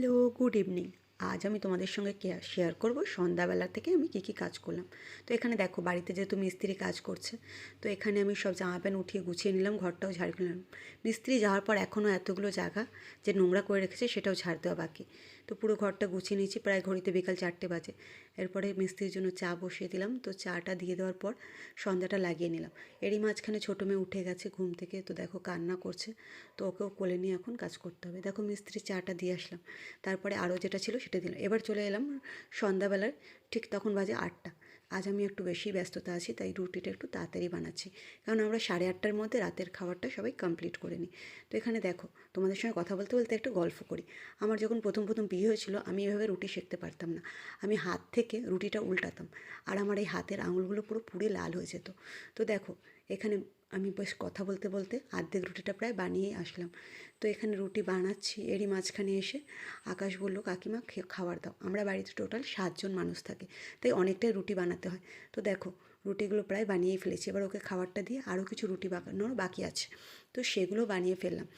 Hello, good evening. আজ আমি তোমাদের সঙ্গে শেয়ার করব সন্ধ্যাবেলা থেকে আমি কী কাজ করলাম। তো এখানে দেখো, বাড়িতে যেহেতু মিস্ত্রি কাজ করছে, তো এখানে আমি সব জামা প্যান্ট উঠিয়ে গুছিয়ে নিলাম, ঘরটাও ঝাড় নিলাম। মিস্ত্রি যাওয়ার পর এখনও এতগুলো জায়গা যে নোংরা করে রেখেছে সেটাও ঝাড় দেওয়া বাকি। তো পুরো ঘরটা গুছিয়ে নিয়েছি, প্রায় ঘড়িতে বিকাল 4টে বাজে। এরপরে মিস্ত্রির জন্য চা বসিয়ে দিলাম, তো চাটা দিয়ে দেওয়ার পর সন্ধ্যাটা লাগিয়ে নিলাম। এরই মাঝখানে ছোটো মেয়ে উঠে গেছে ঘুম থেকে, তো দেখো কান্না করছে, তো ওকেও কোলে নিয়ে এখন কাজ করতে হবে। দেখো মিস্ত্রির চাটা দিয়ে আসলাম, তারপরে আরও যেটা ছিল সেটা দিলাম। এবার চলে এলাম সন্ধ্যাবেলায়, ঠিক তখন বাজে 8টা। আজ আমি একটু বেশি ব্যস্ততা আছি, তাই রুটিটা একটু তাড়াতাড়ি বানাচ্ছি, কারণ আমরা 8:30টার মধ্যে রাতের খাবারটা সবাই কমপ্লিট করে নিই। তো এখানে দেখো, তোমাদের সঙ্গে কথা বলতে বলতে একটা গল্প করি। আমার যখন প্রথম প্রথম বিয়ে হয়েছিল, আমি এভাবে রুটি সেঁকতে পারতাম না। আমি হাত থেকে রুটিটা উল্টাতাম, আর আমার এই হাতের আঙুলগুলো পুরো পুড়ে লাল হয়ে যেত। তো দেখো, এখানে আমি বেশ কথা বলতে বলতে অর্ধেক রুটিটা প্রায় বানিয়েই আসলাম। তো এখানে রুটি বানাচ্ছি, এরই মাঝখানে এসে আকাশ বলল, কাকিমা খাবার দাও। আমরা বাড়িতে টোটাল 7জন মানুষ থাকে, তাই অনেকটাই রুটি বানাতে হয়। তো দেখো, রুটিগুলো প্রায় বানিয়েই ফেলেছি। এবার ওকে খাবারটা দিয়ে আরও কিছু রুটি বানানোর বাকি আছে, তো সেগুলো বানিয়ে ফেললাম।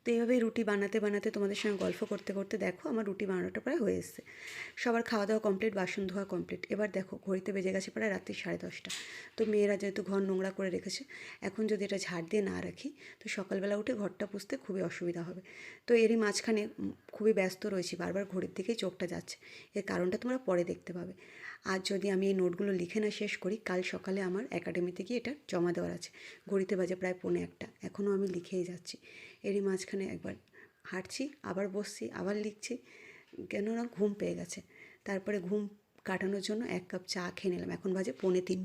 তো এইভাবেই রুটি বানাতে বানাতে তোমাদের সঙ্গে গল্প করতে করতে দেখো আমার রুটি বানানোটা প্রায় হয়ে এসছে। সবার খাওয়া দাওয়া কমপ্লিট, বাসন ধোয়া কমপ্লিট। এবার দেখো ঘড়িতে বেজে গেছে প্রায় রাত্রি 10:30। তো মেয়েরা যেহেতু ঘর নোংরা করে রেখেছে, এখন যদি এটা ঝাড় দিয়ে না রাখি, তো সকালবেলা উঠে ঘরটা পুছতে খুবই অসুবিধা হবে। তো এরই মাঝখানে খুবই ব্যস্ত রয়েছি, বারবার ঘড়ির দিকেই চোখটা যাচ্ছে। এর কারণটা তোমরা পরে দেখতে পাবে। আজ যদি আমি এই নোটগুলো লিখে না শেষ করি, কাল সকালে আমার একাডেমিতে গিয়ে এটা জমা দেওয়ার আছে। ঘড়িতে বাজে প্রায় 1:45, এখনও আমি লিখেই যাচ্ছি। এরই মাঝখানে একবার হাঁটছি, আবার বসছি, আবার লিখছি, কেননা ঘুম পেয়ে গেছে। তারপরে ঘুম কাটানোর জন্য 1 কাপ চা খেয়ে নিলাম, এখন বাজে 2:45।